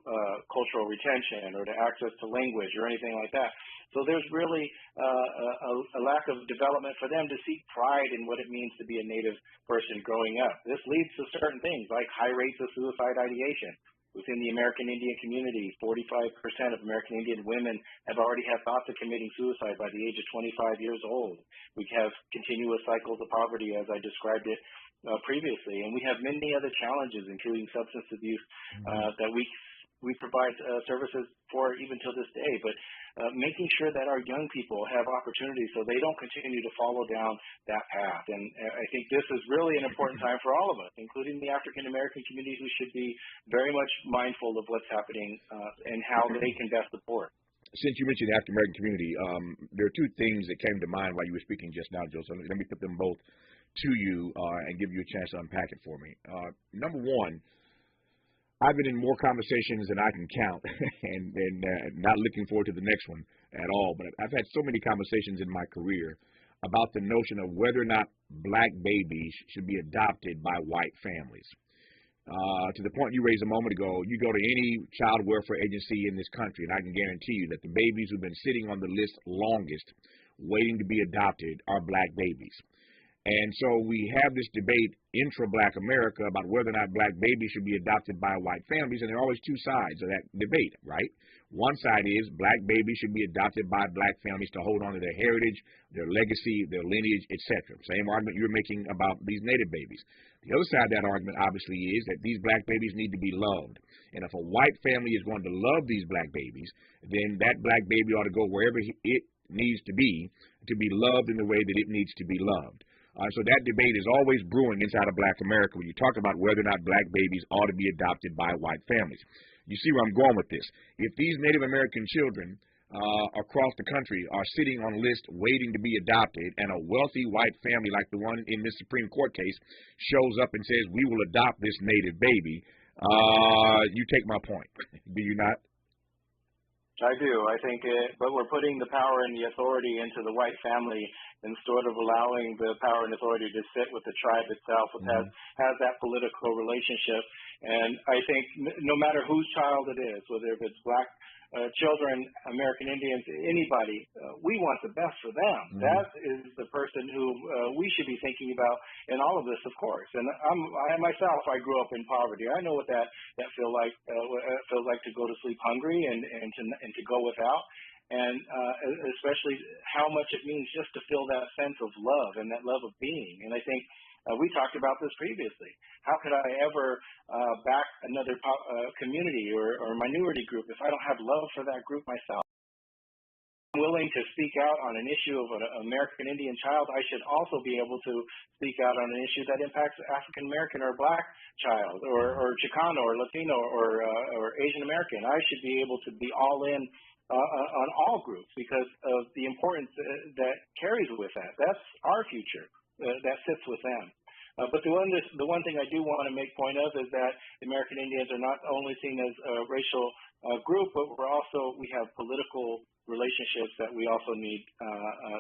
[SPEAKER 3] cultural retention or to access to language or anything like that. So there's really a lack of development for them to seek pride in what it means to be a Native person growing up. This leads to certain things like high rates of suicide ideation. Within the American Indian community, 45% of American Indian women have already had thoughts of committing suicide by the age of 25 years old. We have continuous cycles of poverty, as I described it previously, and we have many other challenges, including substance abuse, that we provide services for even till this day. But making sure that our young people have opportunities so they don't continue to follow down that path. And I think this is really an important time for all of us, including the African-American community, who should be very much mindful of what's happening and how they can best support.
[SPEAKER 1] Since you mentioned the African-American community, there are two things that came to mind while you were speaking just now, Joe. So let me put them both to you and give you a chance to unpack it for me. Number one, I've been in more conversations than I can count, and not looking forward to the next one at all. But I've had so many conversations in my career about the notion of whether or not black babies should be adopted by white families. To the point you raised a moment ago, you go to any child welfare agency in this country, and I can guarantee you that the babies who've been sitting on the list longest, waiting to be adopted, are black babies. And so we have this debate intra-black America about whether or not black babies should be adopted by white families, and there are always two sides of that debate, right? One side is black babies should be adopted by black families to hold on to their heritage, their legacy, their lineage, etc. Same argument you were making about these native babies. The other side of that argument, obviously, is that these black babies need to be loved. And if a white family is going to love these black babies, then that black baby ought to go wherever it needs to be loved in the way that it needs to be loved. So that debate is always brewing inside of black America when you talk about whether or not black babies ought to be adopted by white families. You see where I'm going with this. If these Native American children across the country are sitting on lists waiting to be adopted, and a wealthy white family like the one in this Supreme Court case shows up and says, we will adopt this Native baby, you take my point. Do you not?
[SPEAKER 3] I do. I think but we're putting the power and the authority into the white family and sort of allowing the power and authority to sit with the tribe itself, which has that political relationship. And I think no matter whose child it is, whether it's black children, American Indians, anybody, we want the best for them. That is the person who we should be thinking about in all of this, of course. And I myself, I grew up in poverty. I know what that feels like to go to sleep hungry and to go without. And especially how much it means just to feel that sense of love and that love of being. And I think we talked about this previously. How could I ever back another community or minority group if I don't have love for that group myself? I'm willing to speak out on an issue of an American Indian child. I should also be able to speak out on an issue that impacts African American or black child or Chicano or Latino or Asian American. I should be able to be all in on all groups because of the importance that carries with that. That's our future. That sits with them. But the one thing I do want to make point of is that the American Indians are not only seen as a racial group, but we have political relationships that we also need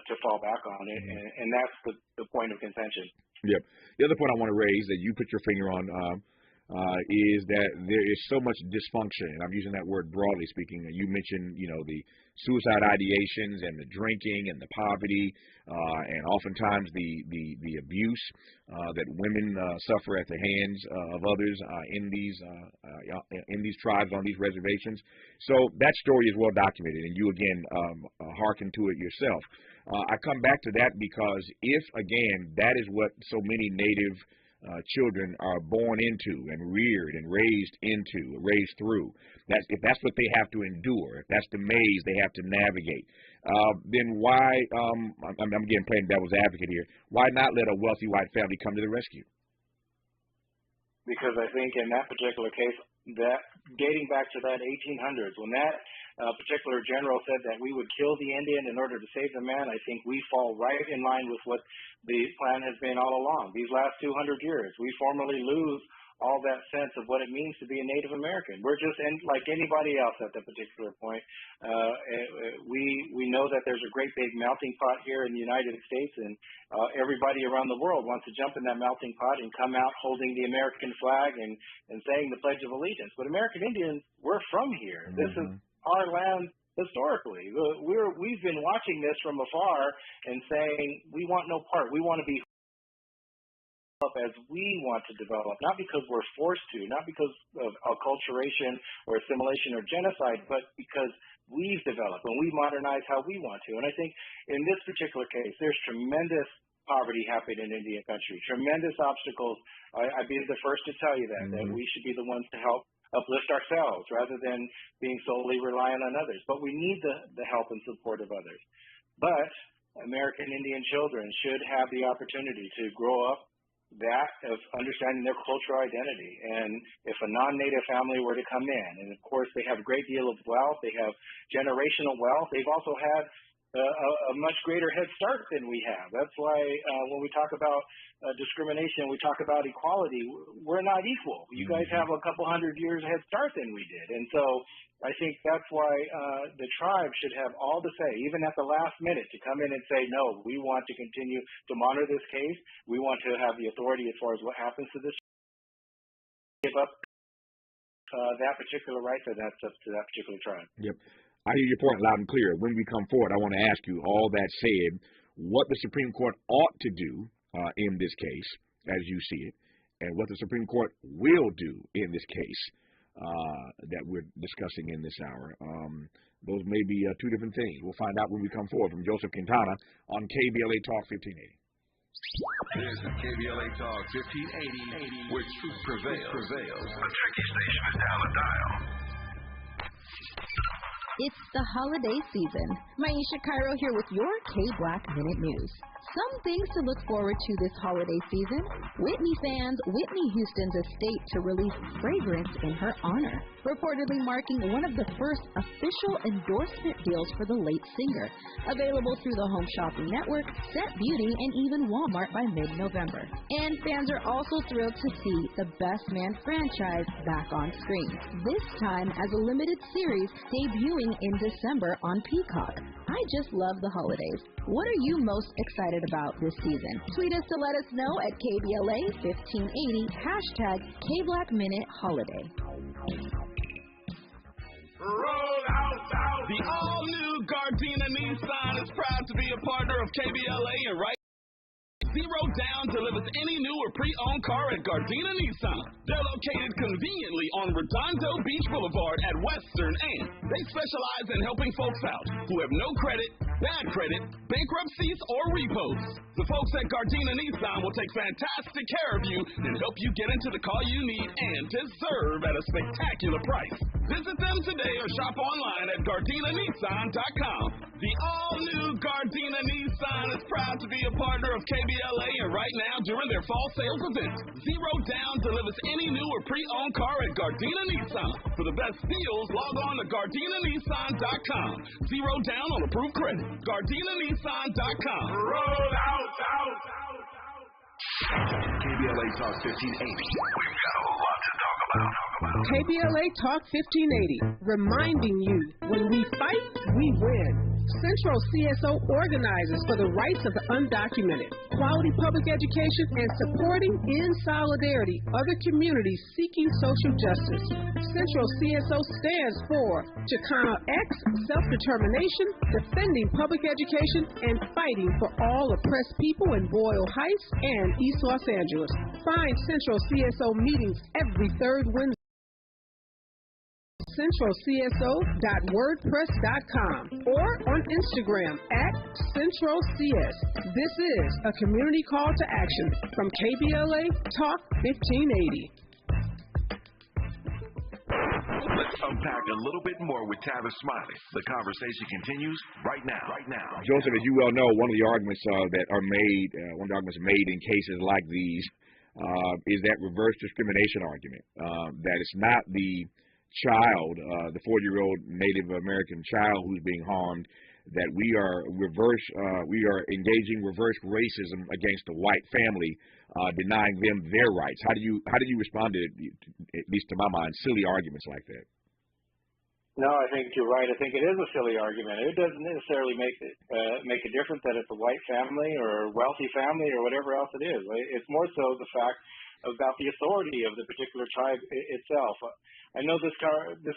[SPEAKER 3] to fall back on, and that's the point of contention.
[SPEAKER 1] Yep. The other point I want to raise that you put your finger on is that there is so much dysfunction, and I'm using that word broadly speaking. You mentioned, the suicide ideations and the drinking and the poverty, and oftentimes the abuse that women suffer at the hands of others in these tribes on these reservations. So that story is well documented, and you again hearken to it yourself. I come back to that because if again that is what so many Native children are born into and reared and raised through. If that's what they have to endure, if that's the maze they have to navigate, then why, I'm again playing devil's advocate here, why not let a wealthy white family come to the rescue?
[SPEAKER 3] Because I think in that particular case, that dating back to that 1800s, when that particular general said that we would kill the Indian in order to save the man, I think we fall right in line with what the plan has been all along. These last 200 years, we formally lose all that sense of what it means to be a Native American. We're just like anybody else at that particular point. We know that there's a great big melting pot here in the United States, and everybody around the world wants to jump in that melting pot and come out holding the American flag and saying the Pledge of Allegiance. But American Indians, we're from here.
[SPEAKER 1] Mm-hmm.
[SPEAKER 3] This is our land historically. We've been watching this from afar and saying we want no part. We want to be as we want to develop, not because we're forced to, not because of acculturation or assimilation or genocide, but because we've developed and we modernize how we want to. And I think in this particular case, there's tremendous poverty happening in Indian country, tremendous obstacles. I'd be the first to tell you that we should be the ones to help uplift ourselves rather than being solely reliant on others. But we need the help and support of others. But American Indian children should have the opportunity to grow up that of understanding their cultural identity. And if a non-Native family were to come in, and of course they have a great deal of wealth, they have generational wealth, they've also had a much greater head start than we have. That's why when we talk about discrimination, we talk about equality, we're not equal. You guys have a couple hundred years head start than we did. And so I think that's why the tribe should have all to say, even at the last minute, to come in and say, no, we want to continue to monitor this case. We want to have the authority as far as what happens to this. Give up that particular right, and that's up to that particular tribe.
[SPEAKER 1] Yep. I hear your point loud and clear. When we come forward, I want to ask you, all that said, what the Supreme Court ought to do in this case, as you see it, and what the Supreme Court will do in this case that we're discussing in this hour. Those may be two different things. We'll find out when we come forward. From Joseph Quintana on KBLA Talk 1580.
[SPEAKER 4] This is KBLA Talk 1580, where truth prevails. The tricky station is down the dial.
[SPEAKER 14] It's the holiday season. Maisha Cairo here with your K-Black Minute News. Some things to look forward to this holiday season. Whitney fans, Whitney Houston's estate to release fragrance in her honor, reportedly marking one of the first official endorsement deals for the late singer. Available through the Home Shopping Network, Set Beauty, and even Walmart by mid-November. And fans are also thrilled to see the Best Man franchise back on screen, this time as a limited series debuting in December on Peacock. I just love the holidays. What are you most excited about this season? Tweet us to let us know at KBLA 1580, #KBlackMinuteHoliday.
[SPEAKER 13] Roll out. The all-new Gardena Nissan is proud to be a partner of KBLA, and right Zero Down delivers any new or pre-owned car at Gardena Nissan. They're located conveniently on Redondo Beach Boulevard at Western, and they specialize in helping folks out who have no credit, bad credit, bankruptcies, or repos. The folks at Gardena Nissan will take fantastic care of you and help you get into the car you need and deserve at a spectacular price. Visit them today or shop online at GardenaNissan.com. The all-new Gardena Nissan is proud to be a partner of KBLA, and right now, during their fall sales event, Zero Down delivers any new or pre-owned car at Gardena Nissan. For the best deals, log on to GardenaNissan.com. Zero Down on approved credit. GardenaNissan.com. Roll out.
[SPEAKER 4] KBLA Talk 1580. We've got a lot to talk about.
[SPEAKER 17] KBLA Talk 1580, reminding you, when we fight, we win. Central CSO organizes for the rights of the undocumented, quality public education, and supporting in solidarity other communities seeking social justice. Central CSO stands for Chicano X, self-determination, defending public education, and fighting for all oppressed people in Boyle Heights and East Los Angeles. Find Central CSO meetings every third Wednesday. centralcso.wordpress.com or on Instagram @centralcs. This is a community call to action from KBLA Talk 1580.
[SPEAKER 4] Let's unpack a little bit more with Tavis Smiley. The conversation continues right now.
[SPEAKER 1] Joseph, as you well know, one of the arguments that are made, in cases like these, is that reverse discrimination argument. That it's not the child, the 4-year-old Native American child who's being harmed, that we are engaging reverse racism against the white family, denying them their rights. How do you respond to, at least to my mind, silly arguments like that?
[SPEAKER 3] No, I think you're right. I think it is a silly argument. It doesn't necessarily make a difference that it's a white family or a wealthy family or whatever else it is. It's more so the fact about the authority of the particular tribe itself. I know this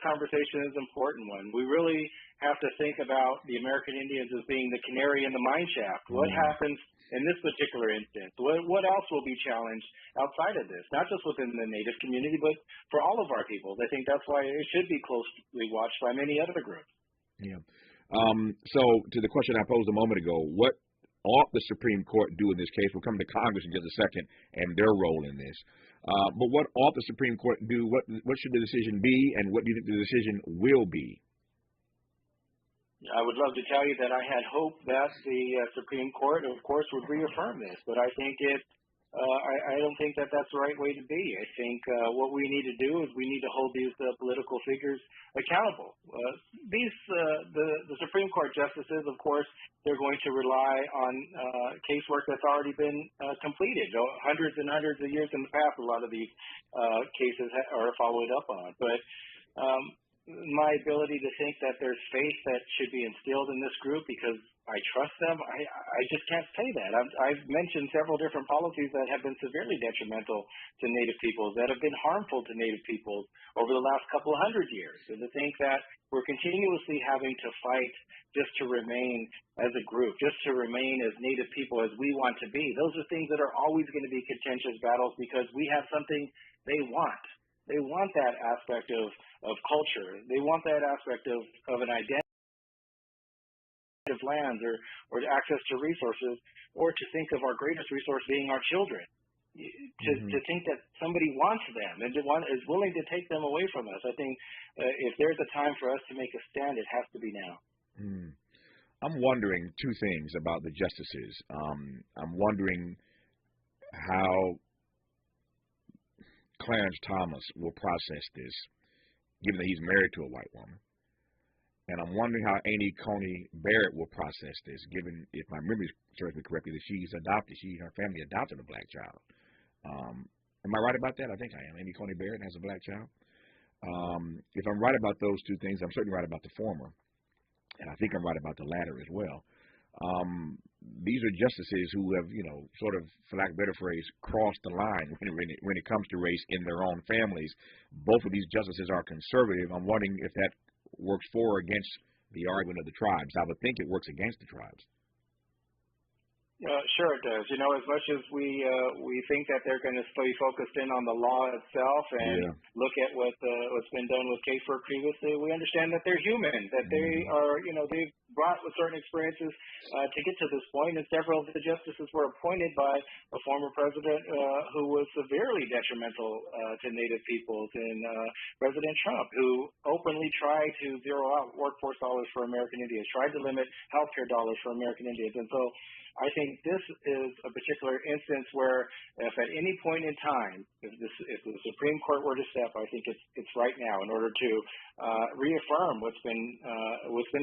[SPEAKER 3] conversation is an important one. We really have to think about the American Indians as being the canary in the mine shaft. What happens in this particular instance? What else will be challenged outside of this? Not just within the Native community, but for all of our peoples. I think that's why it should be closely watched by many other groups.
[SPEAKER 1] Yeah. So to the question I posed a moment ago, what ought the Supreme Court do in this case? We'll come to Congress in just a second and their role in this. But what ought the Supreme Court do? What should the decision be, and what do you think the decision will be?
[SPEAKER 3] I would love to tell you that I had hoped that the Supreme Court, of course, would reaffirm this, but I think I don't think that that's the right way to be. I think what we need to do is we need to hold these political figures accountable. The Supreme Court justices, of course, they're going to rely on casework that's already been completed. Hundreds and hundreds of years in the past, a lot of these cases are followed up on. But my ability to think that there's faith that should be instilled in this group because I trust them, I just can't say that. I've mentioned several different policies that have been severely detrimental to Native peoples, that have been harmful to Native peoples over the last couple of hundred years. And to think that we're continuously having to fight just to remain as a group, just to remain as Native people as we want to be, those are things that are always going to be contentious battles because we have something they want. They want that aspect of culture. They want that aspect of an identity of lands or access to resources, or to think of our greatest resource being our children. To think that somebody wants them and is willing to take them away from us. I think if there's a time for us to make a stand, it has to be now.
[SPEAKER 1] I'm wondering two things about the justices. I'm wondering how Clarence Thomas will process this, given that he's married to a white woman. And I'm wondering how Amy Coney Barrett will process this, given, if my memory serves me correctly, that she's adopted. Her family adopted a black child. Am I right about that? I think I am. Amy Coney Barrett has a black child. If I'm right about those two things, I'm certainly right about the former. And I think I'm right about the latter as well. These are justices who have, sort of, for lack of a better phrase, crossed the line when it comes to race in their own families. Both of these justices are conservative. I'm wondering if that works for or against the argument of the tribes. I would think it works against the tribes.
[SPEAKER 3] Sure it does. As much as we think that they're going to stay focused in on the law itself and look at what's been done with casework previously, we understand that they're human, that they are, they've brought with certain experiences to get to this point, and several of the justices were appointed by a former president who was severely detrimental to Native peoples, and President Trump, who openly tried to zero out workforce dollars for American Indians, tried to limit healthcare dollars for American Indians. And so I think this is a particular instance where, if at any point in time, if the Supreme Court were to step, I think it's right now in order to reaffirm what's been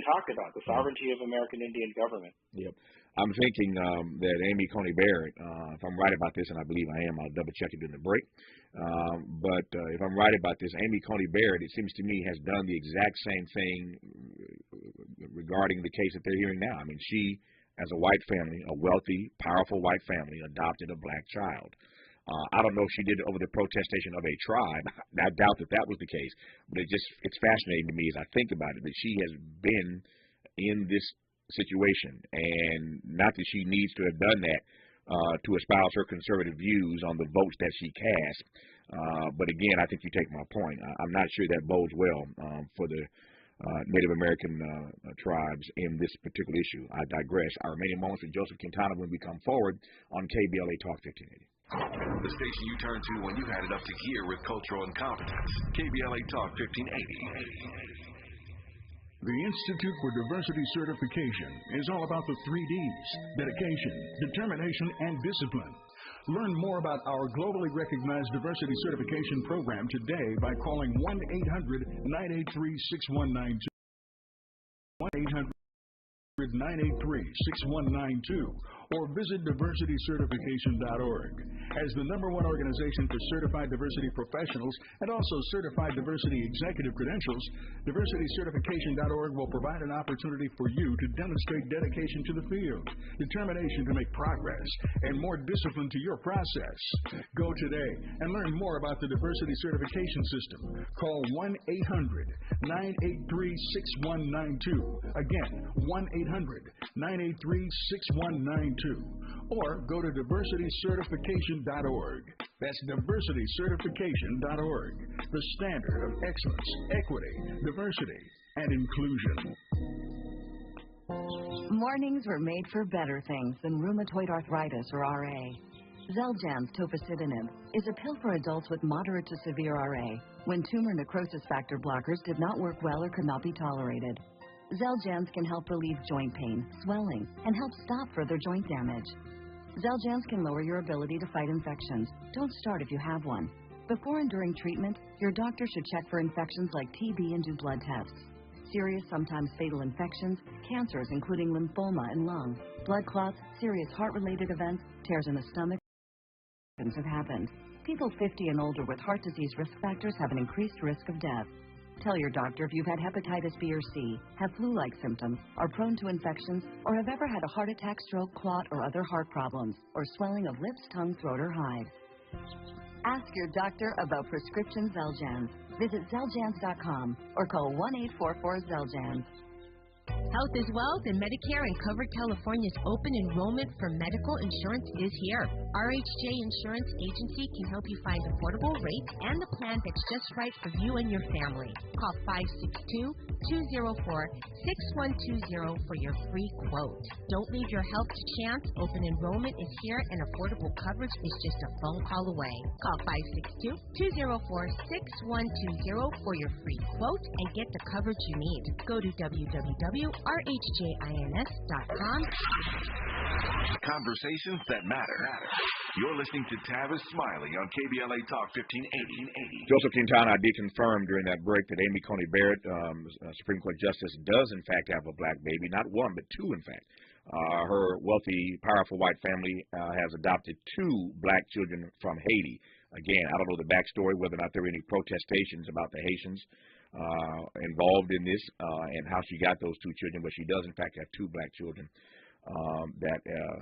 [SPEAKER 3] talked about, the sovereignty of American Indian government.
[SPEAKER 1] Yep. I'm thinking that Amy Coney Barrett, if I'm right about this, and I believe I am, I'll double check it during the break. But if I'm right about this, Amy Coney Barrett, it seems to me, has done the exact same thing regarding the case that they're hearing now. I mean, she, as a white family, a wealthy, powerful white family, adopted a black child. I don't know if she did it over the protestation of a tribe. I doubt that was the case. But it's fascinating to me as I think about it that she has been in this situation, and not that she needs to have done that to espouse her conservative views on the votes that she cast. But again, I think you take my point. I'm not sure that bodes well for the Native American tribes in this particular issue. I digress. Our remaining moments with Joseph Quintana when we come forward on KBLA Talk 1580.
[SPEAKER 4] The station you turn to when you've had it up to here with cultural incompetence. KBLA Talk 1580.
[SPEAKER 18] The Institute for Diversity Certification is all about the 3 Ds: dedication, determination, and discipline. Learn more about our globally recognized diversity certification program today by calling 1-800-983-6192. 1-800-983-6192 or visit diversitycertification.org. As the #1 organization for certified diversity professionals and also certified diversity executive credentials, diversitycertification.org will provide an opportunity for you to demonstrate dedication to the field, determination to make progress, and more discipline to your process. Go today and learn more about the diversity certification system. Call 1-800-983-6192. Again, 1-800-983-6192. Or go to diversitycertification.org. That's diversitycertification.org. The standard of excellence, equity, diversity, and inclusion.
[SPEAKER 19] Mornings were made for better things than rheumatoid arthritis or RA. Xeljanz tofacitinib is a pill for adults with moderate to severe RA when tumor necrosis factor blockers did not work well or could not be tolerated. Xeljanz can help relieve joint pain, swelling, and help stop further joint damage. Xeljanz can lower your ability to fight infections. Don't start if you have one. Before and during treatment, your doctor should check for infections like TB and do blood tests. Serious, sometimes fatal infections, cancers including lymphoma and lung, blood clots, serious heart-related events, tears in the stomach have happened. People 50 and older with heart disease risk factors have an increased risk of death. Tell your doctor if you've had hepatitis B or C, have flu-like symptoms, are prone to infections, or have ever had a heart attack, stroke, clot, or other heart problems, or swelling of lips, tongue, throat, or hide. Ask your doctor about prescription Xeljanz. Visit Xeljanz.com or call 1-844-XELJANZ.
[SPEAKER 20] Health is Wealth and Medicare and Covered California's open enrollment for medical insurance is here. RHJ Insurance Agency can help you find affordable rates and the plan that's just right for you and your family. Call 562-204-6120 for your free quote. Don't leave your health to chance. Open enrollment is here and affordable coverage is just a phone call away. Call 562-204-6120 for your free quote and get the coverage you need. Go to www.rhjins.com.
[SPEAKER 4] Conversations that matter. You're listening to Tavis Smiley on KBLA Talk 1580.
[SPEAKER 1] Joseph Quintana, I did confirm during that break that Amy Coney Barrett, Supreme Court Justice, does in fact have a black baby. Not one, but two, in fact. Her wealthy, powerful white family has adopted two black children from Haiti. Again, I don't know the backstory, whether or not there were any protestations about the Haitians involved in this and how she got those two children, but she does in fact have two black children that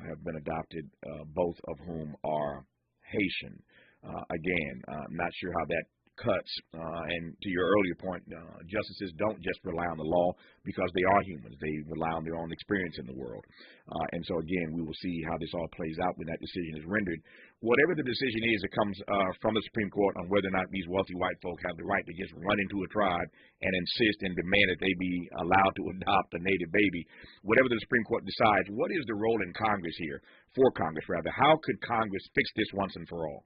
[SPEAKER 1] have been adopted, both of whom are Haitian. Again, I'm not sure how that cuts. And to your earlier point, justices don't just rely on the law because they are humans. They rely on their own experience in the world. And so, again, we will see how this all plays out when that decision is rendered. Whatever the decision is that comes from the Supreme Court on whether or not these wealthy white folk have the right to just run into a tribe and insist and demand that they be allowed to adopt a native baby, whatever the Supreme Court decides, what is the role in Congress here, for Congress rather? How could Congress fix this once and for all?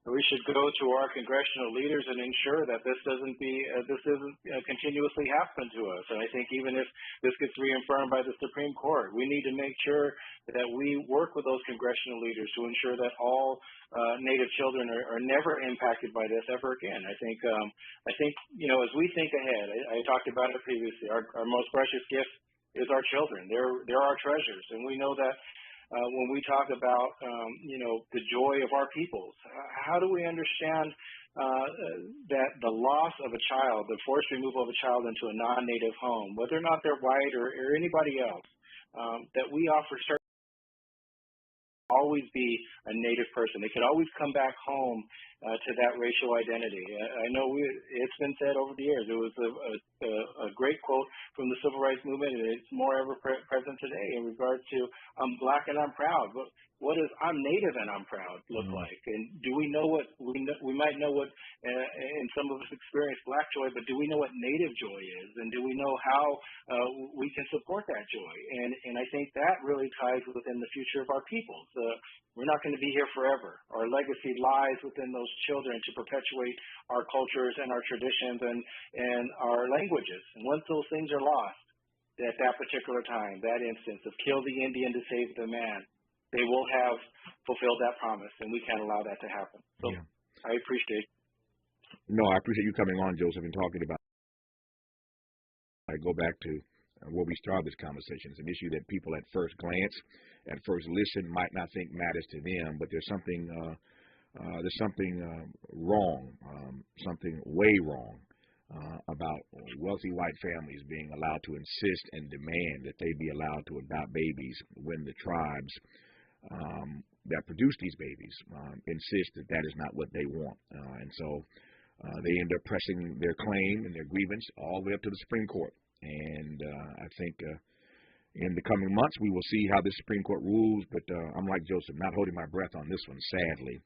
[SPEAKER 3] We should go to our congressional leaders and ensure that this doesn't continuously happen to us. And I think even if this gets reaffirmed by the Supreme Court, we need to make sure that we work with those congressional leaders to ensure that all Native children are never impacted by this ever again. I think as we think ahead, I talked about it previously. Our most precious gift is our children. They're our treasures, and we know that. When we talk about, the joy of our peoples, how do we understand that the loss of a child, the forced removal of a child into a non-native home, whether or not they're white or anybody else, that we offer certain always be a Native person. They could always come back home to that racial identity. I know it's been said over the years. It was a great quote from the Civil Rights Movement, and it's more ever present today in regards to I'm black and I'm proud. But what does I'm Native and I'm proud look like? And do we know what we might know what and some of us experience black joy, but do we know what Native joy is? And do we know how we can support that joy? And I think that really ties within the future of our people. We're not going to be here forever. Our legacy lies within those children to perpetuate our cultures and our traditions and our languages. And once those things are lost, at that particular time, that instance of kill the Indian to save the man, they will have fulfilled that promise, and we can't allow that to happen. So I appreciate it.
[SPEAKER 1] No, I appreciate you coming on, Joseph, and talking about. I go back to where we started this conversation. It's an issue that people at first glance, at first listen, might not think matters to them, but there's something wrong, something way wrong about wealthy white families being allowed to insist and demand that they be allowed to adopt babies when the tribes that produce these babies insist that that is not what they want. And so they end up pressing their claim and their grievance all the way up to the Supreme Court. And I think in the coming months we will see how the Supreme Court rules. But I'm like Joseph, not holding my breath on this one, sadly.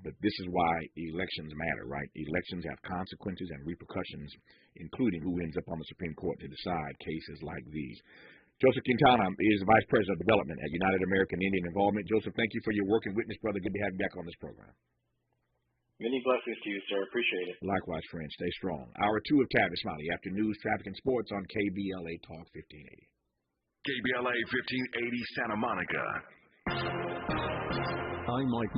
[SPEAKER 1] But this is why elections matter, right? Elections have consequences and repercussions, including who ends up on the Supreme Court to decide cases like these. Joseph Quintana is Vice President of Development at United American Indian Involvement. Joseph, thank you for your work and witness, brother. Good to have you back on this program.
[SPEAKER 3] Many blessings to you, sir. Appreciate it.
[SPEAKER 1] Likewise, friend. Stay strong. Hour 2 of Tavis Smiley after news, traffic, and sports on KBLA Talk 1580.
[SPEAKER 4] KBLA 1580 Santa Monica.
[SPEAKER 9] I'm Mike